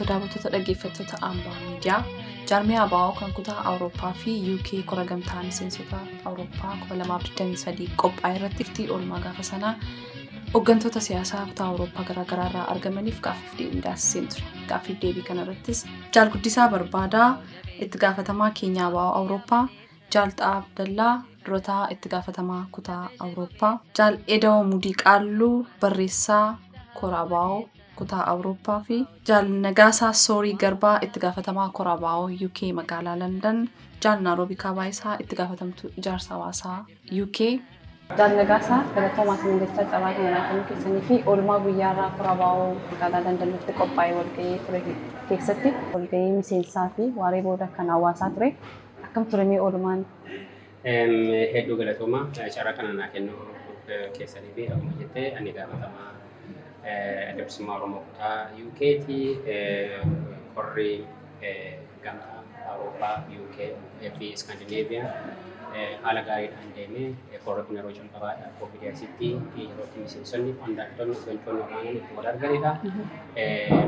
kabajamtoota daawwattoota dhaggeeffattoota Ambaa Miidiyaa jaarmiyaa ABO kan kutaa Awurooppaa fi UK kora gamtaa miseensota Awurooppaa 2023 qophaa'e irratti iftii oolmaa gaafa sanaa hooggantoota siyaasaa kutaa Awurooppaa garaagaraa irraa argamaniif gaaffiif deebii taasiseen ture. Gaaffiif deebii kana irrattis Jaal Guddisaa Barbaadaa itti gaafatamaa keenyaa ABO Awurooppaa, Jaal Xaa Abdallaa durataa itti gaafatamaa kutaa Awurooppaa, Jaal Eda'oo Mudii Qaalluu barreessaa kora ABO kutaa Awurooppaa fi Jaal Nagaasaa Soorii Garbaa itti gaafatamaa kora ABO UK magaalaa London, Jaal Naaroobii Kabaayisaa itti gaafatamtuu ijaarsa hawaasaa UK. Jaal Nagaasaa galatoomaa isin jechaa cabaa kana kan keessanii fi oolmaa guyyaarraa kora ABO magaalaa Londonitti qophaa'e walgahii ture keessatti walgahii miseensaa fi waaree booda kan hawaasaa ture. Akkam turanii oolmaan? Hedduu galatoomaa carraa kana naa kennuu keessanii fi akkuma jettee ani gaafatamaa Adda Oromoo kutaa UK'ti. Korri gamtaa Awurooppaa UK fi Iskaandinaaviyaa haala gaariidhaan deemee korri kun yeroo jalqabaadha COVID'asitti yerootti miseensonni qondaaltonni hooggantoonni olaanoon itti wal arganidha.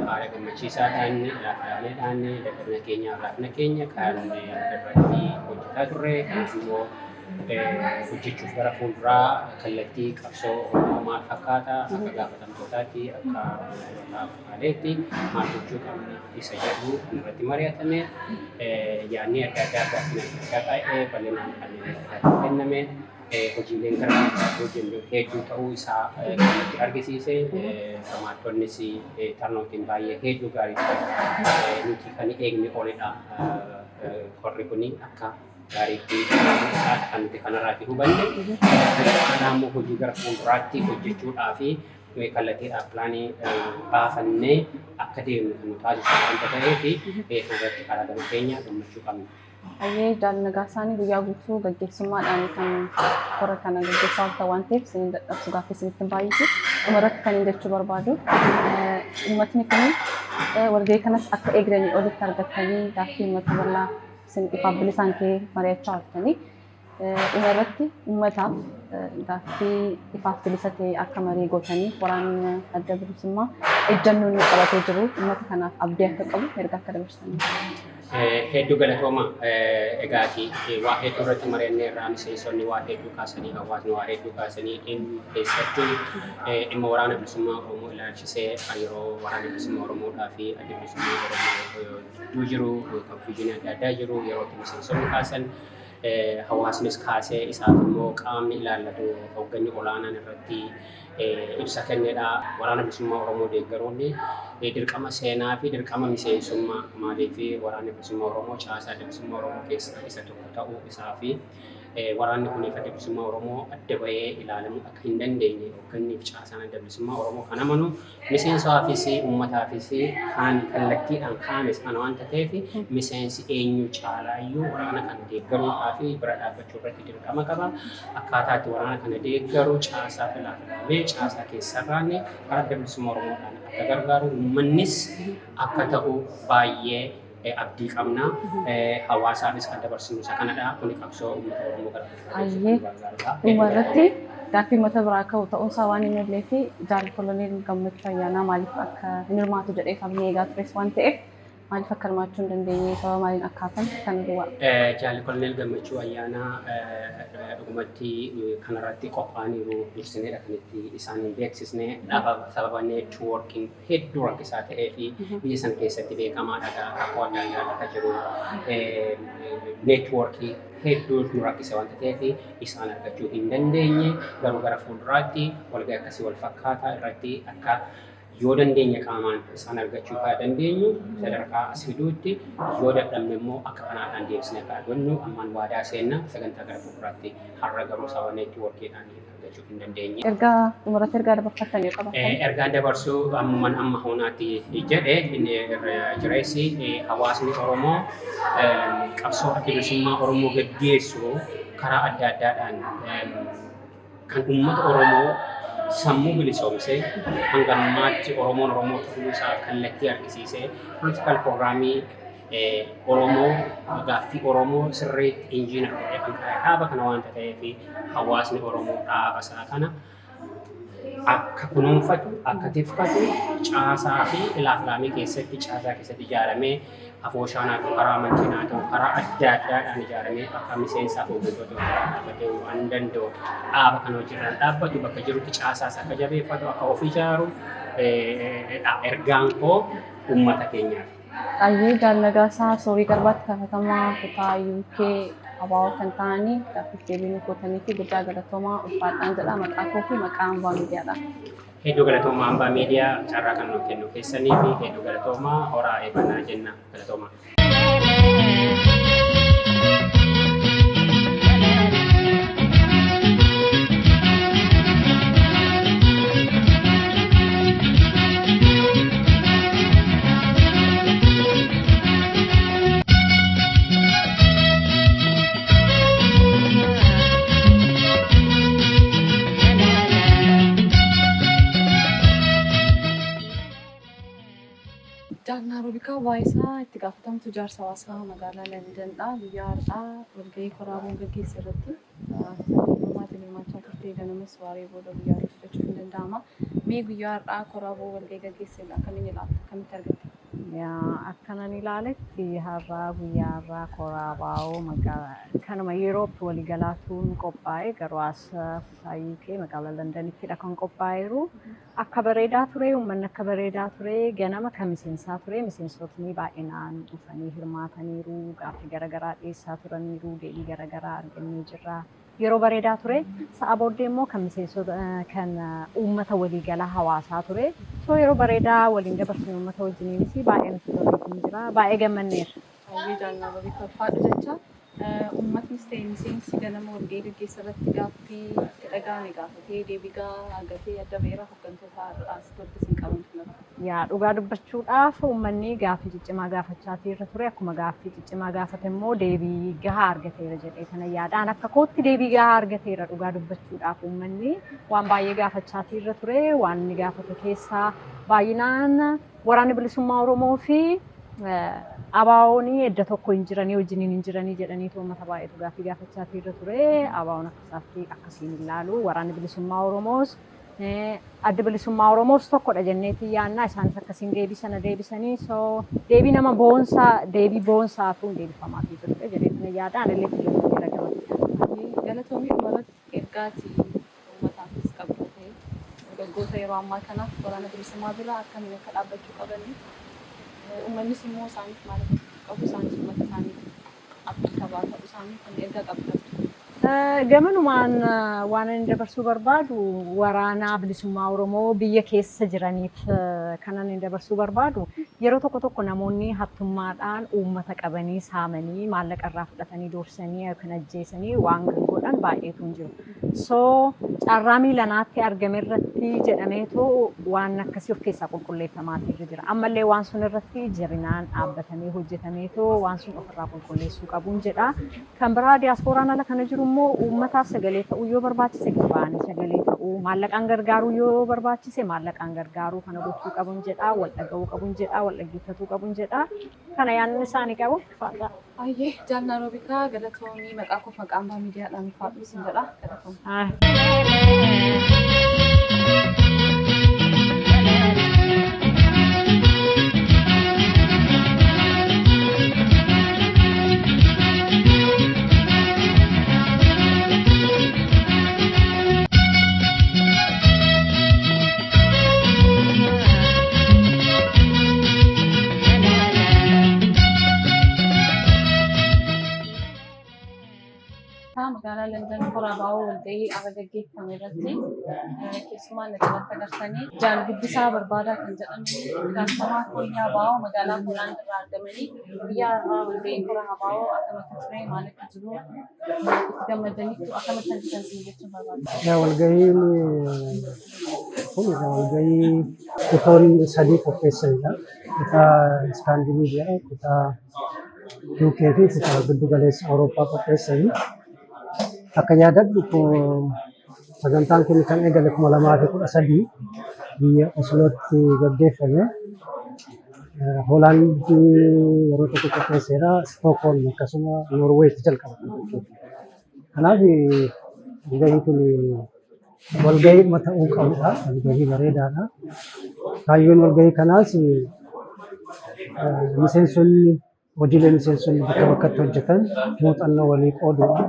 Haala gammachiisaadhaan laafiidhaan dadhabina keenya kan irratti hojjetaa turre kanas immoo hojjechuuf gara fuulduraa kallattii qabsoo maal fakkaata akka gaafatamtootaatti akka maaleetti maal gochuu qabna isa jedhu irratti mari'atame yaadni adda addaa gaaffiin bal'inaan kan kenname hojiileen gara hojjennu hedduu ta'uu isaa kan argisiise hirmaattonnis tarnootiin baay'ee hedduu gaarii ta'e nuti kan eegne oolidha. Korri kun akka gaariitti kan nuti kanarraatti hubanne kanaammoo hojii gara fuulduraatti hojjechuudhaa fi kallattiidhaaf pilaanii baafannee akka deemnu kan nu taasisu waanta ta'eef irratti karaa gama keenya gammachuu qabna. Ayyee Jaal Nagaasaanii guyyaa guutuu gaggeessummaadhaan kan kora kana gaggeessaa turtan waan ta'eef isin dadhabsu gaaffii isinitti hin baay'isi. Dhumarratti kan hin jechuu barbaadu uummatni kun walgahii kanas akka eegdanii olitti argattanii gaaffii uummata bal'aa isin ifaaf bilisaan ka'ee mari'achaa turtanii dhumarratti uummataaf gaaffii ifaaf bilisa ta'e akka marii gootanii waraanni adda bilisummaa ejjennoo inni qabatee jiru uummata kanaaf abdii akka qabu erga akka dabarsitanii. Hedduu galatooma egaati waa hedduu irratti mari'annee irraa miseensonni waa hedduu kaasanii hawaasni waa hedduu kaasanii keessattuu dhimma waraana bilisummaa Oromoo ilaalchisee yeroo waraana bilisummaa Oromoodhaa fi adda bilisummaa Oromoo jiru konfiijinii adda addaa jiru yeroo miseensonni kaasan hawaasnis kaasee isaaf immoo qaamni ilaallatu hoogganni olaanaan irratti ibsa kennedha. Waraana bilisummaa Oromoo deeggaroonni dirqama seenaa fi dirqama miseensummaa maaliif waraana bilisummaa Oromoo caasaa adda bilisummaa Oromoo keessaa isa tokko ta'uu isaa fi waraanni kun adda bilisummaa Oromoo adda bahee ilaalamuu akka hin dandeenye hoogganniif caasaan adda bilisummaa Oromoo kan amanu miseensaafis uummataafis kan kallattiidhaan kaames kana waanta ta'eef miseensi eenyu caalaayyuu waraana kana deeggaruudhaa fi bira dhaabbachuu irratti dirqama qaba. Akkaataa itti waraana kana deeggaru caasaa filatamaa caasaa keessarraanne karaa adda bilisummaa Oromoodhaan akka gargaaru uummannis akka ta'u baay'ee abdii qabna. Hawaasaafis kan dabarsinu isa kanadha. Kuni qabsoo uummata Oromoo gargaaruudha. Dhumarratti gaaffii uummata biraa ka'u ta'uunsaa waan hin mullee fi Jaal Koloneel Gammachuu Ayyaanaa maaliif akka hin hirmaatu jedhee sabni eegaa tures waan ta'eef maaliif akka hirmaachuu hin dandeenye sababa maaliin akka hafan kan duwwaa. Jaal Koloneel Gammachuu Ayyaanaa dhugumatti kanarratti qophaa'aniiru dursineedha kan itti isaan hin beeksisne sababa neetwoorkiin hedduu rakkisaa ta'ee fi biyya sana keessatti beekamaadha akka adda addaa jiru neetwoorkii hedduu nu rakkisa waanta ta'eef isaan argachuu hin dandeenye garuu gara fuulduraatti walgahii akkasii wal fakkaataa irratti akka yoo dandeenye qaamaan isaan argachuu kaa dandeenyu sadarkaa as fiduutti yoo dadhabne immoo akka kanaadhaan deebisne akka argannu ammaan waadaa seenna sagantaa gara fuulduraatti har'a garuu sababa neetwoorkiidhaan argachuu hin dandeenye. Ergaa dhumarratti ergaa dabarfatan yoo qabaatan. Ergaa dabarsuu ammuman amma hunaatti jedhe jireessi hawaasni Oromoo qabsoo adda bilisummaa Oromoo gaggeessu karaa adda addaadhaan kan uummata Oromoo sammuu bilisoomsee hanga ammaatti Oromoon Oromoo ta'uu isaa kallattii argisiisee political programmii Oromoo gaaffii Oromoo sirriitti injiinar godhee kan kaa'e dhaaba kana waanta ta'eef hawaasni Oromoo dhaaba isaa kana akka kunuunfatu, akka tifkatu caasaa fi ilaaflaamii keessatti caasaa keessatti ijaaramee afooshaan haa ta'u, karaa amantiin haa ta'u, karaa adda addaadhaan ijaaramee akka miseensaaf hojjettoota dhaabbatee waan danda'u dhaaba kan hojjetan dhaabbatu bakka jirutti caasaas akka jabeeffatu akka of ijaaru ergaan koo uummata keenyaaf. Ayyee Jaalnagaasaa Soorii Garbaatti gaafatamaa kutaa UK ABO kan ta'anii gaaffii deebii gootanii fi guddaa galatoomaa ulfaadhaan jedha maqaa koo fi maqaa Ambaa Miidiyaadha. Hedduu galatoomaa Ambaa Miidiyaa carraa kan nuuf kennu keessanii fi hedduu galatoomaa horaa eebbannaa jenna galatoomaa. Jaalna Roobikaa Waayisaa itti gaafatamtu ijaarsa hawaasaa magaalaa Londonidha. Guyyaa har'aa walgahii koraaboon gaggeesse irratti hirmaatiin hirmaachaa turte ganamas waaree booda guyyaa irratti jechuun ni danda'ama. Mee guyyaa har'aa koraaboo walgahii gaggeesse akkamiin ilaalta? Akkamitti argatte? Akkanan ilaaletti har'aa guyyaa har'aa koraaboo kanuma Yerootti waliigalaatuun qophaa'e garuu as kutaa UK magaalaa Londonittidha kan qophaa'eeru. Akka bareedaa ture, uummanni akka bareedaa ture, ganama kan miseensaa ture, miseensotni baay'inaan dhufanii hirmaataniiru, gaaffii garaagaraa dhiyeessaa turaniiru, deebii garaagaraa argannee jirra. Yeroo bareedaa ture, sa'a booddee immoo kan miseensota kan uummata waliigalaa hawaasaa ture. So yeroo bareedaa waliin dabarsine uummata wajjiniinis baay'ee nutti toleetiin jira, baay'ee gammanneerra. Baay'ee Jaalna Roobikaa ulfaadhu jecha. Uummatnis ta'e miseensi ganama walgahii gaggeesse irratti gaaffii itti dhaga'ame gaafatee deebii gahaa argatee adda ba'eera hooggantoota har'aas toltis hin qabantu lafa. Yaa dhugaa dubbachuudhaaf uummanni gaaffii ciccimaa gaafachaatii irra ture akkuma gaaffii ciccimaa gaafate immoo deebii gahaa argateera jedhee kana yaadaan akka kootti deebii gahaa argateera dhugaa dubbachuudhaaf uummanni waan baay'ee gaafachaatii irra ture waan inni gaafate keessaa baay'inaan waraanni bilisummaa Oromoo fi ABO'n edda tokko hin jiranii wajjiniin hin jiranii jedhaniitu uummata baay'eetu gaaffii gaafachaatii irra ture. ABO'n akkasiin ilaalu waraanni bilisummaa Oromoos adda bilisummaa Oromoos tokkodha jenneetii yaannaa isaanis akkasiin deebisanii deebii nama boonsaa deebii boonsaatu deebifamaatii turte jedheetiin yaadaan illee filatanii ragaman. Galatoomii dhumarratti ergaatii uummataafis qabdu ta'e dargaggoota yeroo ammaa kanaaf waraana bilisummaa bira akkamiin akka dhaabbachuu qabanii uummannis immoo isaaniif maal qabu isaanis uummata isaaniif abdii qabaa ta'uu isaanii kan erga qabatu. Gamanumaan waan inni dabarsuu barbaadu waraana bilisummaa Oromoo biyya keessa jiraniif kanan inni dabarsuu barbaadu yeroo tokko namoonni hattummaadhaan uummata qabanii saamanii maallaqa irraa fudhatanii doorsanii yookaan ajjeesanii waan godhan baay'eetu hin jiru. So carraa miilanaatti argame irratti jedhameetu waan akkasii of keessaa qulqulleeffamaatii jira. Ammallee waan sun irratti jabinaan dhaabbatamee hojjetameetu waan sun ofirraa qulqulleessuu qabuun jedha. Kan biraa diyaaspooraan ala kana jiru immoo uummataaf sagalee ta'uu yoo barbaachise gabaanii sagalee ta'uu maallaqaan gargaaruu yoo barbaachise maallaqaan gargaaruu kana gochuu qabuun jedha wal dhaga'uu qabuun jedha wal dhaggeeffatuu qabuun jedha kana yaadni isaanii qabu faadha. Ayyee Jaalna Roobikaa galatoomii maqaa koof maqaa Ambaa Miidiyaadhaan faadhu sin jedha galatoomii. Magaalaa London koraaboo walgahii har'a gaggeeffame irratti keessumaa najalatti agarsanii Jaal Guddisaa Barbaadaa kan jedhamu gaafatamaa fayyaa ABO magaalaa Hoolaand irraa argamanii guyyaa har'aa walgahii koraaboo akkamitti ture maal akka jiru itti gammadaniitu akkamitti argitan siin jechuun barbaada. Walgahiin kun walgahii kutoonni sadii qopheessanidha. Kutaa Iskaandinaaviyaa, kutaa UK fi kutaa giddu galeessa Awurooppaa qopheessanii. Akka yaadadhu sagantaan kun kan eegale 2013 biyya Oslootti gaggeeffame. Hoolaand yeroo tokko qopheesseera, Stookholm akkasuma Noorweetti jalqaba. Kanaaf walgahiin kun walgahii ta'uu qabudha. Walgahii bareedaadha. Kaayyoon walgahii kanaas miseensonni hojiilee miseensonni bakka bakkatti hojjetan muuxannoo walii qooduudha.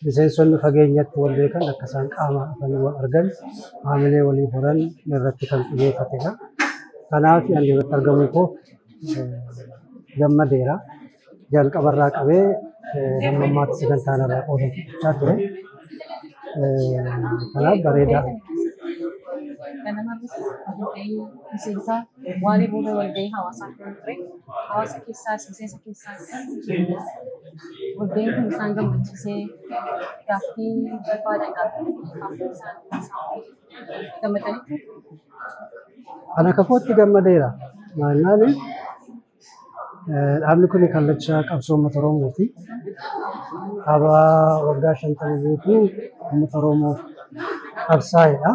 Miseensonni fageenyatti wal beekan akka isaan qaama dhufanii wal argan maamilee walii horan irratti kan xiyyeeffatedha. Kanaaf ani irratti argamuu koo gammadeera. Jalqabarraa qabee hamma ammaatti sagantaan irraa qoodachaa ture. Kanaaf bareedaa. Ganamarratti walgahii miseensaa waa'ee booda walgahii hawaasaa kan ture. Hawaasa keessaas miseensa keessaas walgahiin kun isaan gammachiisee gaaffii barbaadan gaaffii isaan gammadanitti. Ana kakootti gammadeera. Maannaan dhaabni kun kallacha qabsoo uummata Oromooti. Dhaabaa waggaa 50 guutuu uummata Oromoof qabsaa'edha.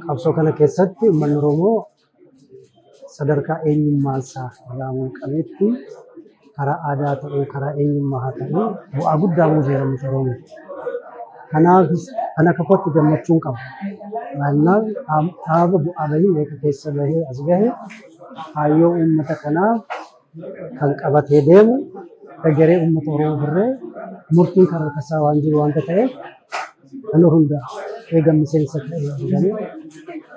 Qabsoo kana keessatti uummanni Oromoo sadarkaa eenyummaa isaa irraa qabeetti karaa aadaa ta'uu karaa eenyummaa haa ta'uu bu'aa guddaa buuseera uummata Oromoo. Kanaaf ana kakootti gammachuun qaba. Maannaan dhaaba bu'aa bahii meeqa keessa bahee as gahe kaayyoo uummata kanaaf kan qabatee deemu egeree uummata Oromoo birree murtiin karaa kasaa waan jiru waanta ta'eef kan hundaa eega miseensa ta'ee argame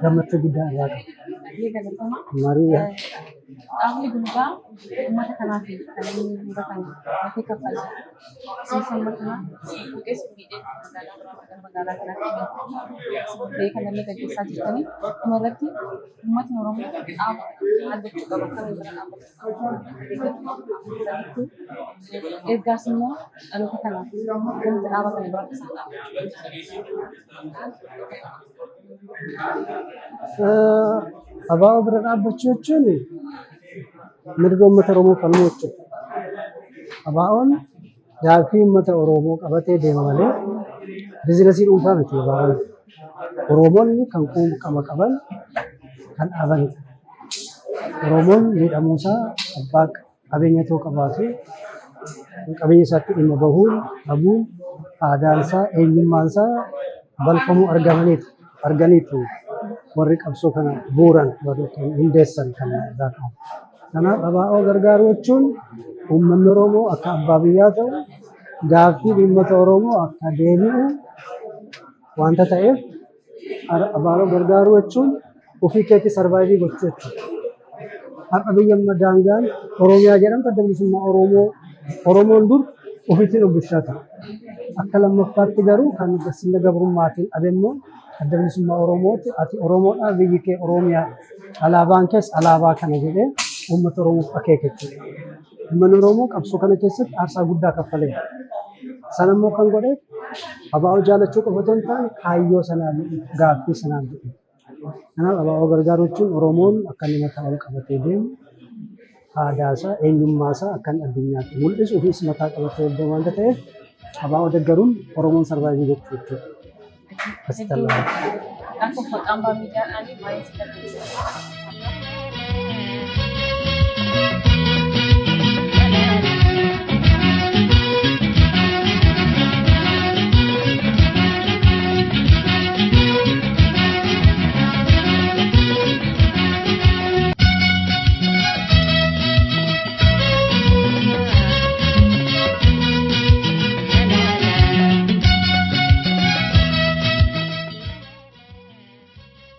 gammachuu guddaa irraa qaba. Marii Dhaabni gundaa uummata kanaaf kan inni hubatan gatii kaffalaa. Siyaasaan martinaa buqqees magaalaa kanaatti kanallee gaggeessaa jirtanii dhumarratti uummatni Oromoo dhaaba argachuu qaba kan bira dhaabbatu. Ergaas immoo dhaloota kanaaf gamta dhaaba kana bira abaaboo bira dhaabbachuu jechuun mirga uummata Oromoo falmuu jechuudha. Abaaboon gaaffii uummata Oromoo qabatee deema malee biizinasii dhuunfaa miti. Abaaboon Oromoonni kan quuqama qaban kan dhaabanidha. Oromoon miidhamuusaa abbaa qabeenya ta'uu qabaatu qabeenya isaatti dhimma bahuun dhabuun aadaansaa eenyummaansaa balfamuu arganiitu warri qabsoo kana buuran warri hundeessan kan irraa qabu. Kanaaf abaaboo gargaaruu jechuun uummanni Oromoo akka abbaa biyyaa ta'u gaaffii uummata Oromoo akka deebi'u waanta ta'eef abaaboo gargaaruu jechuun ofii keetti sarvaayivii gochuu jechuudha. Har'a biyya daangaan Oromiyaa jedhamtu adda bilisummaa Oromoon dur ofiitiin dubbishaa ture. Akka lammaffaatti garuu kan sirna gabrummaatiin abemmoo adda bilisummaa Oromooti. Ati Oromoodhaa biyyi kee Oromiyaa alaabaan keessa alaabaa kana jedhee uummata Oromoof akeekkachiisa. Uummanni Oromoo qabsoo kana keessatti aarsaa guddaa kaffaleera. Sana immoo kan godhe abaaboo jaalachuu qofa otoo hin taane kaayyoo sanaan gaaffii sanaan jedhe. Kanaaf abaaboo gargaaruu jechuun Oromoon akka inni mataa qabatee deemu aadaasaa eenyummaasaa akka inni addunyaatti mul'isu ofiis mataa qabatee deemu waanta ta'eef abaaboo deeggaruun Oromoon sarvaayivii gochuu jechuudha. Asitti Kan miidiyaadhaan baay'ee si